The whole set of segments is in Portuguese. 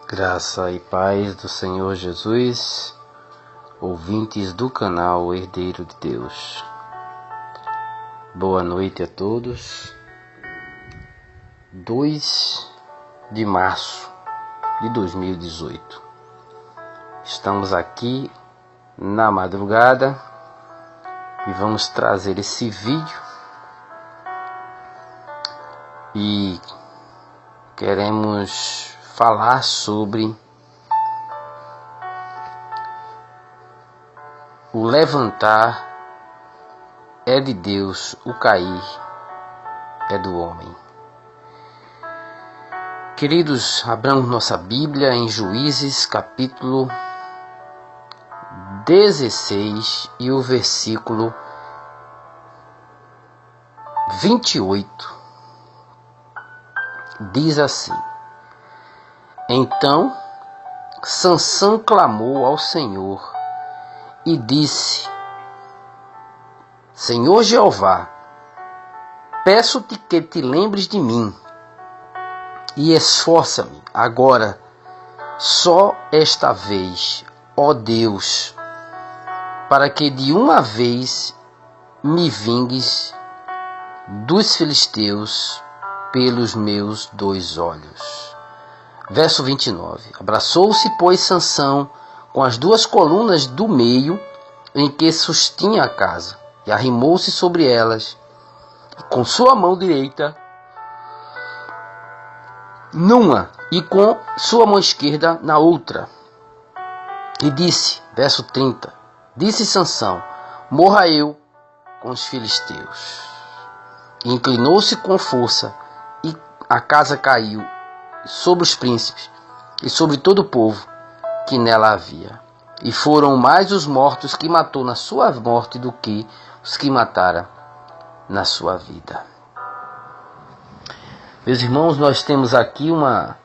Graça e paz do Senhor Jesus, ouvintes do canal Herdeiro de Deus. Boa noite a todos. 2 de março de 2018. Estamos aqui na madrugada e vamos trazer esse vídeo e queremos falar sobre o levantar é de Deus, o cair é do homem. Queridos, abramos nossa Bíblia em Juízes capítulo 16 e o versículo 28 diz assim: Então Sansão clamou ao Senhor e disse: Senhor Jeová, peço-te que te lembres de mim e esforça-me agora, só esta vez, ó Deus, para que de uma vez me vingues dos filisteus pelos meus 2 olhos. Verso 29. Abraçou-se, pois, Sansão com as 2 colunas do meio em que sustinha a casa, e arrimou-se sobre elas, e com sua mão direita numa, e com sua mão esquerda na outra. E disse, verso 30, disse Sansão: morra eu com os filisteus. E inclinou-se com força, e a casa caiu sobre os príncipes e sobre todo o povo que nela havia. E foram mais os mortos que matou na sua morte do que os que matara na sua vida. Meus irmãos, nós temos aqui uma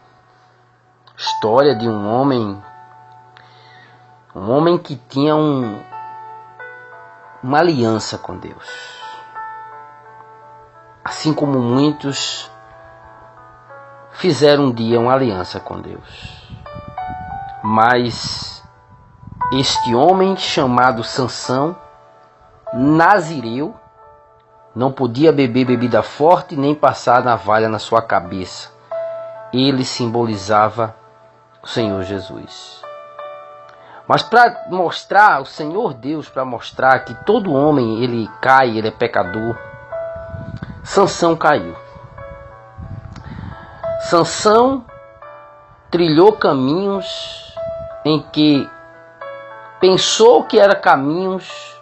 história de um homem que tinha uma aliança com Deus. Assim como muitos fizeram um dia uma aliança com Deus. Mas este homem chamado Sansão, nazireu, não podia beber bebida forte nem passar navalha na sua cabeça. Ele simbolizava o Senhor Jesus. Mas para mostrar, o Senhor Deus, para mostrar que todo homem ele cai, ele é pecador, Sansão caiu. Sansão trilhou caminhos em que pensou que eram caminhos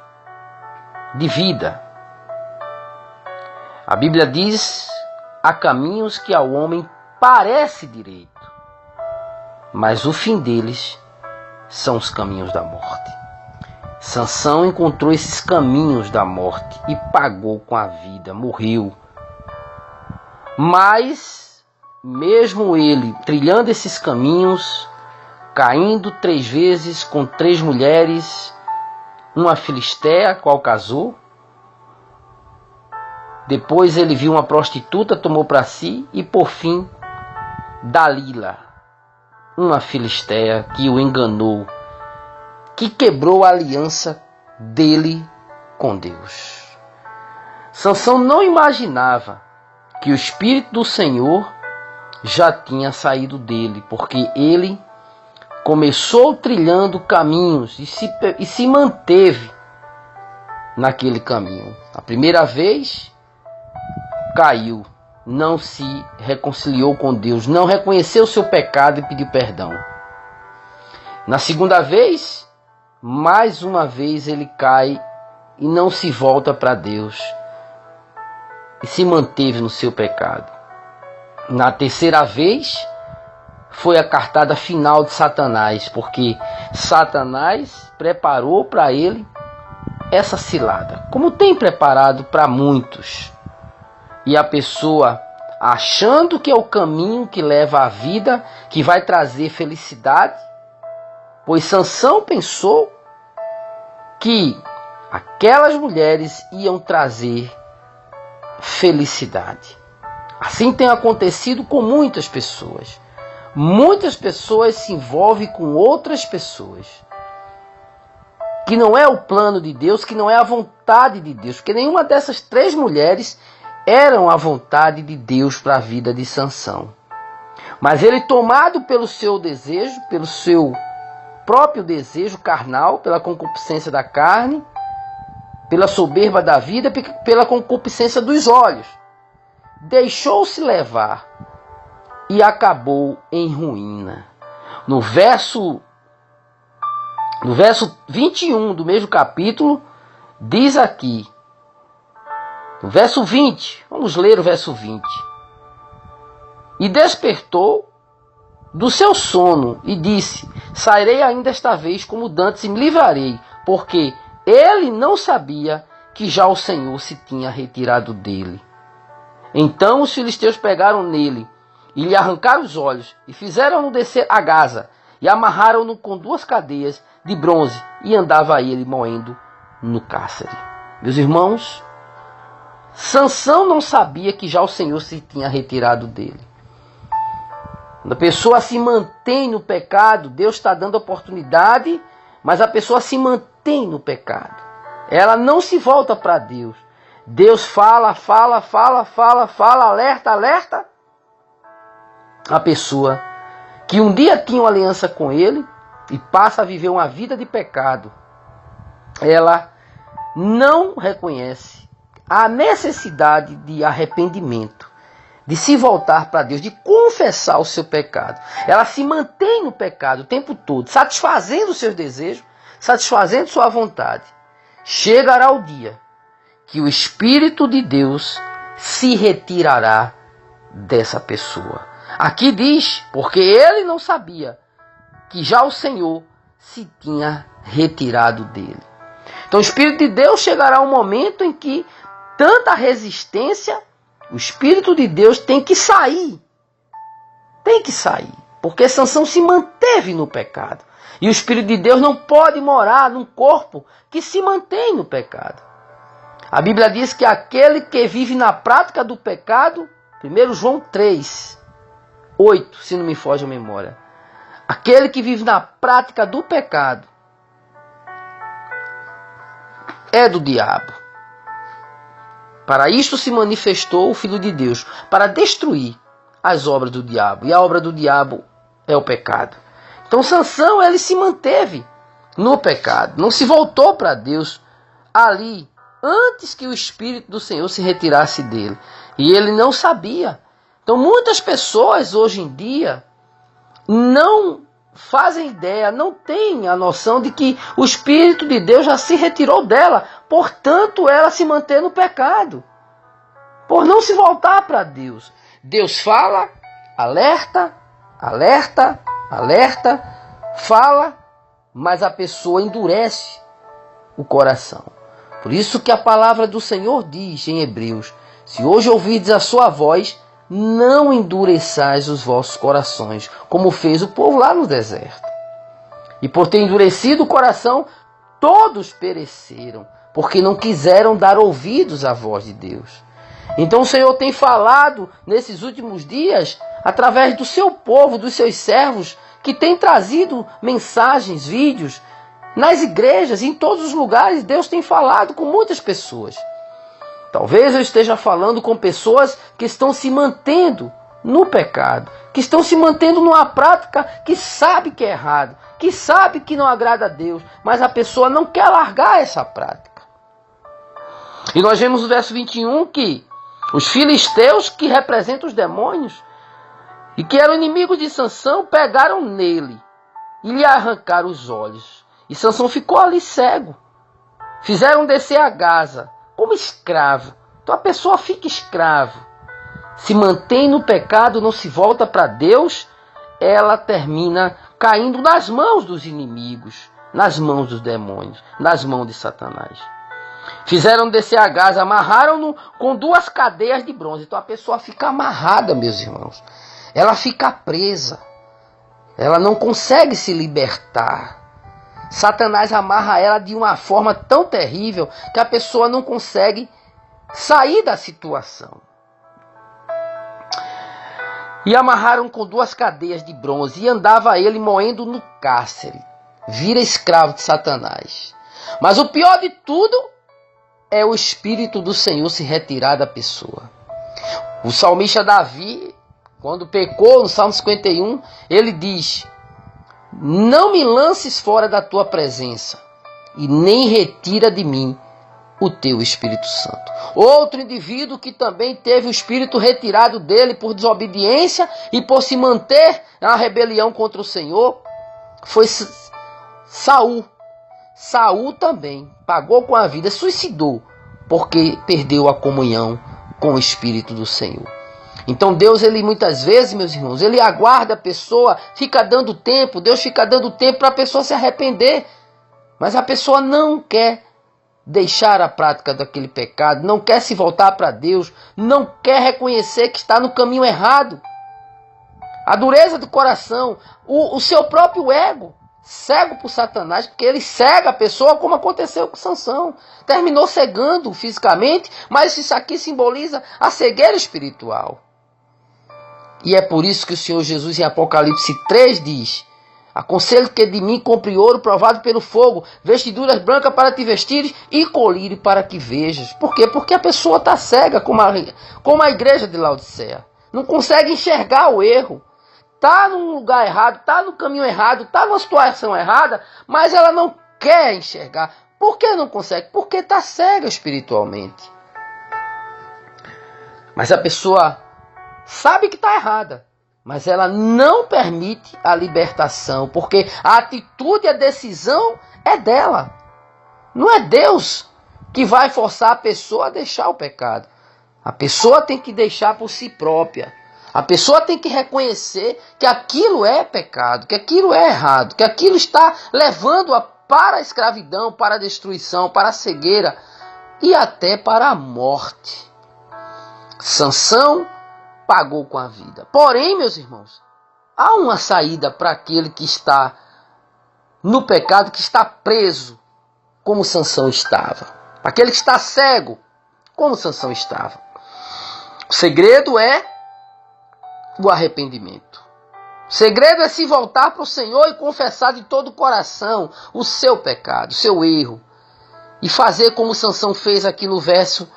de vida. A Bíblia diz: há caminhos que ao homem parece direito, mas o fim deles são os caminhos da morte. Sansão encontrou esses caminhos da morte e pagou com a vida, morreu. Mas, mesmo ele trilhando esses caminhos, caindo 3 vezes com 3 mulheres, uma filistéia, a qual casou. Depois ele viu uma prostituta, tomou para si, e por fim, Dalila, uma filistéia que o enganou, que quebrou a aliança dele com Deus. Sansão não imaginava que o Espírito do Senhor já tinha saído dele, porque ele começou trilhando caminhos e se manteve naquele caminho. A primeira vez caiu, não se reconciliou com Deus, não reconheceu o seu pecado e pediu perdão. Na segunda vez, mais uma vez ele cai e não se volta para Deus e se manteve no seu pecado. Na terceira vez, foi a cartada final de Satanás, porque Satanás preparou para ele essa cilada, como tem preparado para muitos. E a pessoa, achando que é o caminho que leva à vida, que vai trazer felicidade, pois Sansão pensou que aquelas mulheres iam trazer felicidade. Assim tem acontecido com muitas pessoas. Muitas pessoas se envolvem com outras pessoas, que não é o plano de Deus, que não é a vontade de Deus, porque nenhuma dessas três mulheres eram a vontade de Deus para a vida de Sansão. Mas ele, tomado pelo seu desejo, pelo seu próprio desejo carnal, pela concupiscência da carne, pela soberba da vida, pela concupiscência dos olhos, deixou-se levar e acabou em ruína. No verso 21 do mesmo capítulo, diz aqui, no verso 20, vamos ler o verso 20. E despertou do seu sono e disse: sairei ainda esta vez como dantes e me livrarei, porque ele não sabia que já o Senhor se tinha retirado dele. Então os filisteus pegaram nele e lhe arrancaram os olhos, e fizeram-no descer a Gaza, e amarraram-no com 2 cadeias de bronze, e andava ele moendo no cárcere. Meus irmãos, Sansão não sabia que já o Senhor se tinha retirado dele. Quando a pessoa se mantém no pecado, Deus está dando oportunidade, mas a pessoa se mantém no pecado. Ela não se volta para Deus. Deus fala, alerta. A pessoa que um dia tinha uma aliança com ele e passa a viver uma vida de pecado, ela não reconhece a necessidade de arrependimento, de se voltar para Deus, de confessar o seu pecado. Ela se mantém no pecado o tempo todo, satisfazendo os seus desejos, satisfazendo sua vontade. Chegará o dia que o Espírito de Deus se retirará dessa pessoa. Aqui diz, porque ele não sabia que já o Senhor se tinha retirado dele. Então o Espírito de Deus chegará um momento em que tanta resistência, o Espírito de Deus tem que sair. Tem que sair. Porque Sansão se manteve no pecado. E o Espírito de Deus não pode morar num corpo que se mantém no pecado. A Bíblia diz que aquele que vive na prática do pecado, 1 João 3, 8, se não me foge a memória. Aquele que vive na prática do pecado é do diabo. Para isto se manifestou o Filho de Deus, para destruir as obras do diabo. E a obra do diabo é o pecado. Então Sansão, ele se manteve no pecado, não se voltou para Deus ali, antes que o Espírito do Senhor se retirasse dele. E ele não sabia. Então muitas pessoas hoje em dia não fazem ideia, não têm a noção de que o Espírito de Deus já se retirou dela. Portanto, ela se mantém no pecado, por não se voltar para Deus. Deus fala, alerta, fala, mas a pessoa endurece o coração. Por isso que a palavra do Senhor diz em Hebreus: se hoje ouvirdes a sua voz, não endureçais os vossos corações, como fez o povo lá no deserto. E por ter endurecido o coração, todos pereceram, porque não quiseram dar ouvidos à voz de Deus. Então o Senhor tem falado nesses últimos dias, através do seu povo, dos seus servos, que tem trazido mensagens, vídeos, nas igrejas, em todos os lugares. Deus tem falado com muitas pessoas. Talvez eu esteja falando com pessoas que estão se mantendo no pecado, que estão se mantendo numa prática que sabe que é errado, que sabe que não agrada a Deus, mas a pessoa não quer largar essa prática. E nós vemos no verso 21 que os filisteus, que representam os demônios, e que eram inimigos de Sansão, pegaram nele e lhe arrancaram os olhos. E Sansão ficou ali cego. Fizeram descer a Gaza como escravo. Então a pessoa fica escravo, se mantém no pecado, não se volta para Deus, ela termina caindo nas mãos dos inimigos, nas mãos dos demônios, nas mãos de Satanás. Fizeram descer a Gaza, amarraram-no com 2 cadeias de bronze. Então a pessoa fica amarrada, meus irmãos. Ela fica presa. Ela não consegue se libertar. Satanás amarra ela de uma forma tão terrível que a pessoa não consegue sair da situação. E amarraram com 2 cadeias de bronze e andava ele moendo no cárcere. Vira escravo de Satanás. Mas o pior de tudo é o Espírito do Senhor se retirar da pessoa. O salmista Davi, quando pecou, no Salmo 51, ele diz: não me lances fora da tua presença e nem retira de mim o teu Espírito Santo. Outro indivíduo que também teve o Espírito retirado dele por desobediência e por se manter na rebelião contra o Senhor foi Saul. Saul também pagou com a vida, suicidou, porque perdeu a comunhão com o Espírito do Senhor. Então Deus, ele muitas vezes, meus irmãos, ele aguarda a pessoa, fica dando tempo, Deus fica dando tempo para a pessoa se arrepender. Mas a pessoa não quer deixar a prática daquele pecado, não quer se voltar para Deus, não quer reconhecer que está no caminho errado. A dureza do coração, o seu próprio ego, cego por Satanás, porque ele cega a pessoa, como aconteceu com Sansão. Terminou cegando fisicamente, mas isso aqui simboliza a cegueira espiritual. E é por isso que o Senhor Jesus em Apocalipse 3 diz: aconselho que de mim compre ouro provado pelo fogo, vestiduras brancas para te vestires e colírio para que vejas. Por quê? Porque a pessoa está cega, como a igreja de Laodiceia. Não consegue enxergar o erro. Está num lugar errado, está no caminho errado, está numa situação errada, mas ela não quer enxergar. Por que não consegue? Porque está cega espiritualmente. Mas a pessoa sabe que está errada, mas ela não permite a libertação, porque a atitude e a decisão é dela. Não é Deus que vai forçar a pessoa a deixar o pecado. A pessoa tem que deixar por si própria. A pessoa tem que reconhecer que aquilo é pecado, que aquilo é errado, que aquilo está levando-a para a escravidão, para a destruição, para a cegueira e até para a morte. Sansão pagou com a vida. Porém, meus irmãos, há uma saída para aquele que está no pecado, que está preso, como Sansão estava. Para aquele que está cego, como Sansão estava. O segredo é o arrependimento. O segredo é se voltar para o Senhor e confessar de todo o coração o seu pecado, o seu erro. E fazer como Sansão fez aqui no verso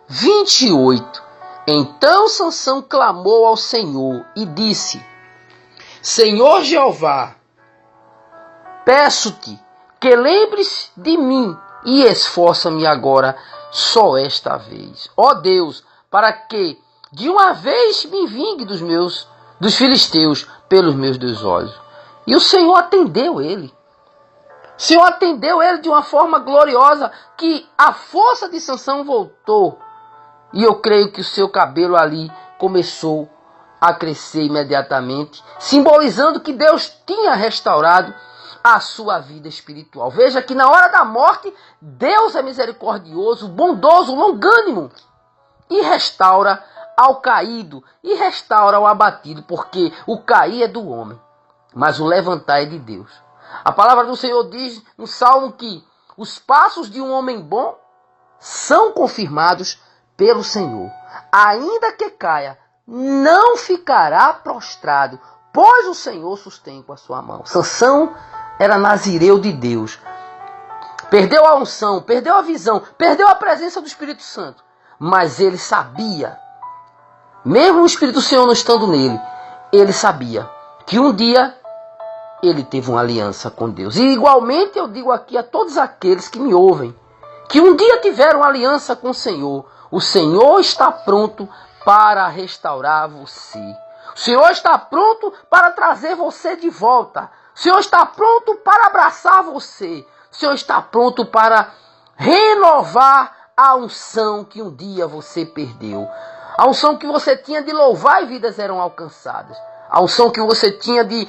28. Então Sansão clamou ao Senhor e disse: Senhor Jeová, peço-te que lembres de mim e esforça-me agora só esta vez. Ó Deus, para que de uma vez me vingue dos filisteus pelos meus 2 olhos. E o Senhor atendeu ele. O Senhor atendeu ele de uma forma gloriosa, que a força de Sansão voltou. E eu creio que o seu cabelo ali começou a crescer imediatamente, simbolizando que Deus tinha restaurado a sua vida espiritual. Veja que na hora da morte, Deus é misericordioso, bondoso, longânimo e restaura ao caído e restaura ao abatido, porque o cair é do homem, mas o levantar é de Deus. A palavra do Senhor diz no Salmo que os passos de um homem bom são confirmados pelo Senhor. Ainda que caia, não ficará prostrado, pois o Senhor sustém com a sua mão. Sansão era nazireu de Deus. Perdeu a unção, perdeu a visão, perdeu a presença do Espírito Santo. mas ele sabia, mesmo o Espírito do Senhor não estando nele, ele sabia que um dia ele teve uma aliança com Deus. E igualmente eu digo aqui a todos aqueles que me ouvem, que um dia tiveram uma aliança com o Senhor está pronto para restaurar você. O Senhor está pronto para trazer você de volta. O Senhor está pronto para abraçar você. O Senhor está pronto para renovar a unção que um dia você perdeu. A unção que você tinha de louvar e vidas eram alcançadas. A unção que você tinha de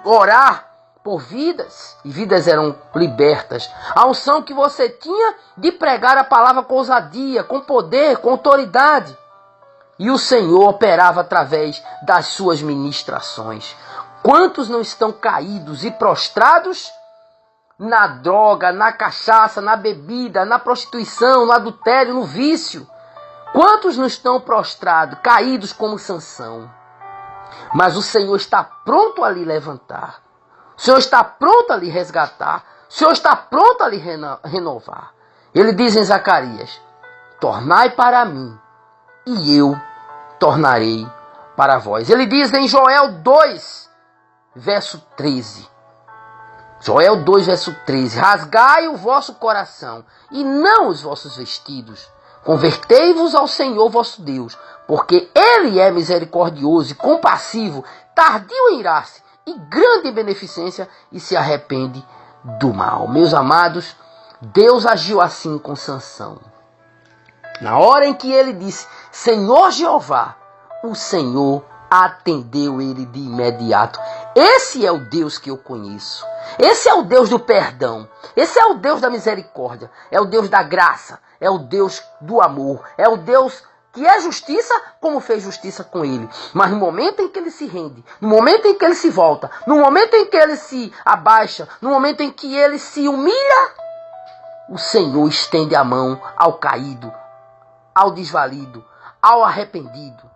orar por vidas e vidas eram libertas. A unção que você tinha de pregar a palavra com ousadia, com poder, com autoridade. E o Senhor operava através das suas ministrações. Quantos não estão caídos e prostrados na droga, na cachaça, na bebida, na prostituição, no adultério, no vício? Quantos não estão prostrados, caídos como Sansão? Mas o Senhor está pronto a lhe levantar. O Senhor está pronto a lhe resgatar. O Senhor está pronto a lhe renovar. Ele diz em Zacarias: tornai para mim, e eu tornarei para vós. Ele diz em Joel 2, verso 13. Joel 2, verso 13. Rasgai o vosso coração, e não os vossos vestidos. Convertei-vos ao Senhor vosso Deus, porque Ele é misericordioso e compassivo, tardio em irar-se e grande em beneficência, e se arrepende do mal. Meus amados, Deus agiu assim com Sansão. Na hora em que ele disse: Senhor Jeová, o Senhor atendeu ele de imediato. Esse é o Deus que eu conheço. Esse é o Deus do perdão. Esse é o Deus da misericórdia. É o Deus da graça. É o Deus do amor. É o Deus que é justiça, como fez justiça com ele. Mas no momento em que ele se rende, no momento em que ele se volta, no momento em que ele se abaixa, no momento em que ele se humilha, o Senhor estende a mão ao caído, ao desvalido, ao arrependido.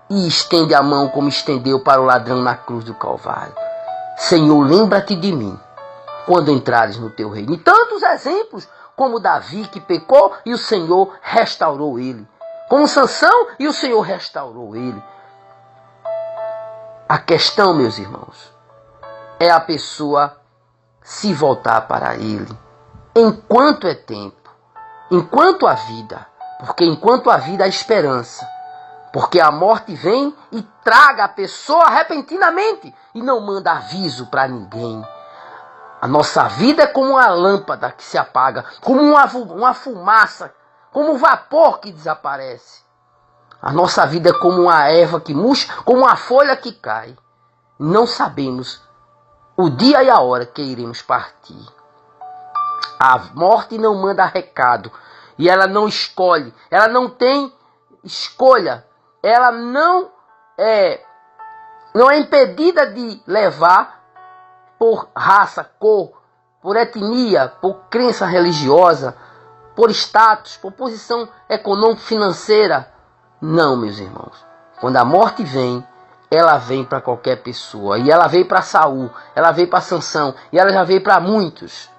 E estende a mão como estendeu para o ladrão na cruz do Calvário. Senhor, lembra-te de mim quando entrares no teu reino. E tantos exemplos, como Davi que pecou e o Senhor restaurou ele. Como Sansão e o Senhor restaurou ele. A questão, meus irmãos, é a pessoa se voltar para ele enquanto é tempo, enquanto há vida. Porque enquanto há vida há esperança. Porque a morte vem e traga a pessoa repentinamente e não manda aviso para ninguém. A nossa vida é como uma lâmpada que se apaga, como uma fumaça, como um vapor que desaparece. A nossa vida é como uma erva que murcha, como uma folha que cai. Não sabemos o dia e a hora que iremos partir. A morte não manda recado e ela não escolhe, ela não tem escolha. Ela não é impedida de levar por raça, cor, por etnia, por crença religiosa, por status, por posição econômico-financeira. Não, meus irmãos. Quando a morte vem, ela vem para qualquer pessoa. E ela veio para Saul, ela veio para Sansão, e ela já veio para muitos.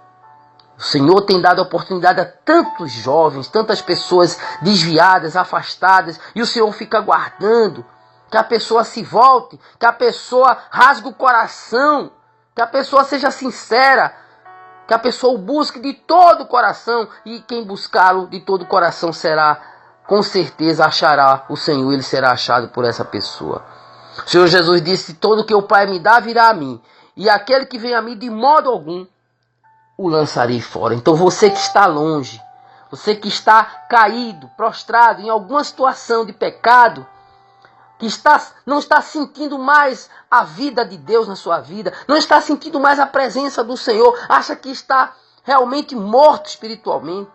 O Senhor tem dado oportunidade a tantos jovens, tantas pessoas desviadas, afastadas, e o Senhor fica aguardando que a pessoa se volte, que a pessoa rasgue o coração, que a pessoa seja sincera, que a pessoa o busque de todo o coração, e quem buscá-lo de todo o coração será, com certeza, achará o Senhor, ele será achado por essa pessoa. O Senhor Jesus disse: todo que o Pai me dá virá a mim, e aquele que vem a mim de modo algum o lançarei fora. Então você que está longe, você que está caído, prostrado em alguma situação de pecado, que não está sentindo mais a vida de Deus na sua vida, não está sentindo mais a presença do Senhor, acha que está realmente morto espiritualmente,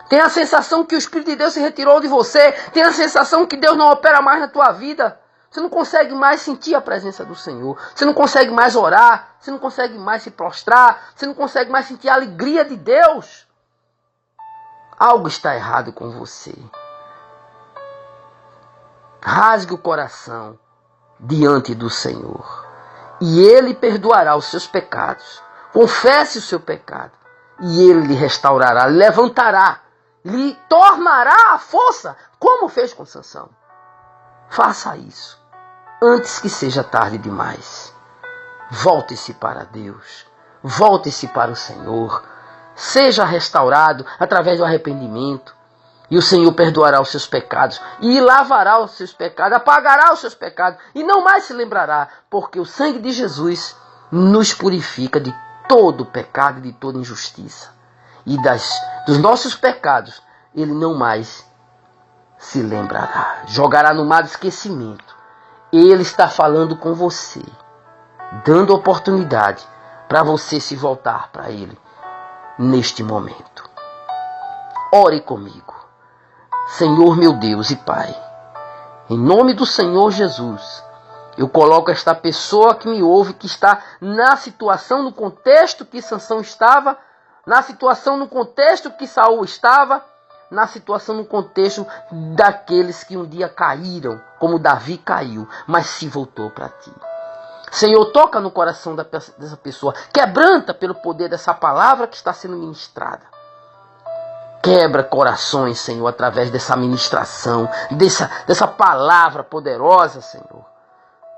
tem a sensação que o Espírito de Deus se retirou de você, tem a sensação que Deus não opera mais na tua vida, você não consegue mais sentir a presença do Senhor. Você não consegue mais orar. Você não consegue mais se prostrar. Você não consegue mais sentir a alegria de Deus. Algo está errado com você. Rasgue o coração diante do Senhor. E Ele perdoará os seus pecados. Confesse o seu pecado. E Ele lhe restaurará, lhe levantará. lhe tornará a força, como fez com Sansão. Faça isso, antes que seja tarde demais. Volte-se para Deus, volte-se para o Senhor, seja restaurado através do arrependimento, e o Senhor perdoará os seus pecados, e lavará os seus pecados, apagará os seus pecados, e não mais se lembrará, porque o sangue de Jesus nos purifica de todo pecado e de toda injustiça. E dos nossos pecados, Ele não mais se lembrará. Jogará no mar do esquecimento. Ele está falando com você, dando oportunidade para você se voltar para Ele neste momento. Ore comigo. Senhor meu Deus e Pai, em nome do Senhor Jesus, eu coloco esta pessoa que me ouve, que está na situação, no contexto que Sansão estava, na situação, no contexto que Saul estava, na situação, no contexto daqueles que um dia caíram, como Davi caiu, mas se voltou para Ti. Senhor, toca no coração dessa pessoa, quebranta pelo poder dessa palavra que está sendo ministrada. Quebra corações, Senhor, através dessa ministração, dessa palavra poderosa, Senhor.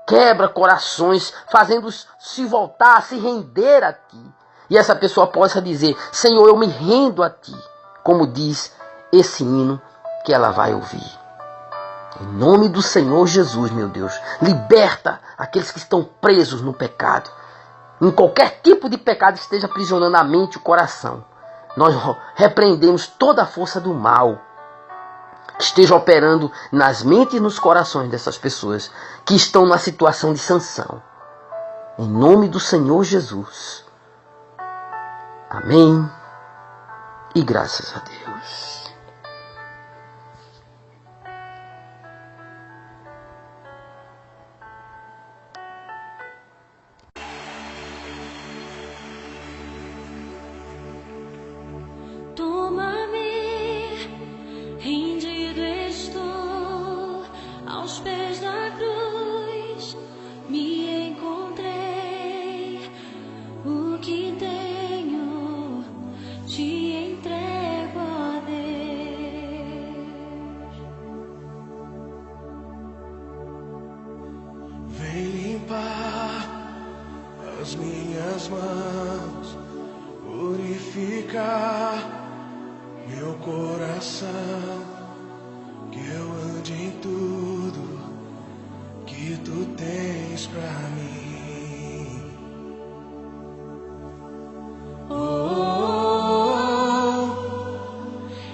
Quebra corações, fazendo-os se voltar, se render a Ti. E essa pessoa possa dizer, Senhor, eu me rendo a Ti, como diz esse hino que ela vai ouvir. Em nome do Senhor Jesus, meu Deus, liberta aqueles que estão presos no pecado. Em qualquer tipo de pecado esteja aprisionando a mente e o coração. Nós repreendemos toda a força do mal que esteja operando nas mentes e nos corações dessas pessoas que estão na situação de Sansão. Em nome do Senhor Jesus. Amém. E graças a Deus. Toma-me, rendido estou aos pés da cruz, me encontrei, o que tenho te entrego a Deus. Vem limpar as minhas mãos, purificar meu coração, que eu ande em tudo que Tu tens pra mim. Oh,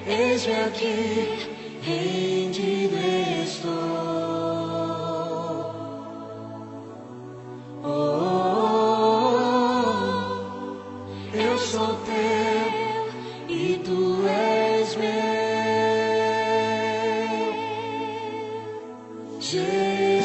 eis-me aqui, rendido estou. Oh, eu sou Teu e Tu és meu, Jesus.